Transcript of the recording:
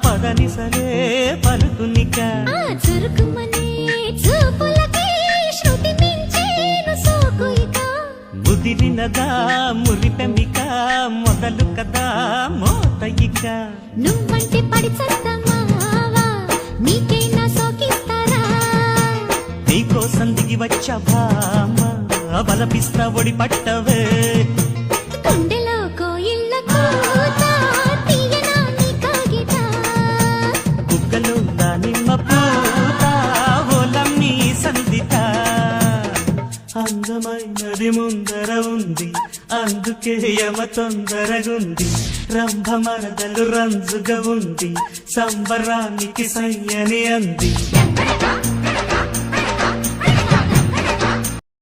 పదని సరే పలుకునిక చురుకుమనే చూపులకి శృతి మించేను సోకుయిక ముదిరినదా మురిపెమిక మొదలు కదా మోతయిక నువ్వంటే పడి చద్దమావా నీకైనా సోకిస్తారా నీకోసం దిగి వచ్చా భామ బలపిస్తా ఒడి పట్టవే కొండెలో కోయిళ్ళ కూత తీయనా నీ కాగిట కుక్కలు దానిమ్మ పూత ఓలమ్మి సందిత అందమైనది ముందర ఉంది అందుకే యమ తొందరగుంది రంభ మరదలు రంజుగా ఉంది సంబరానికి సయ్యని అంది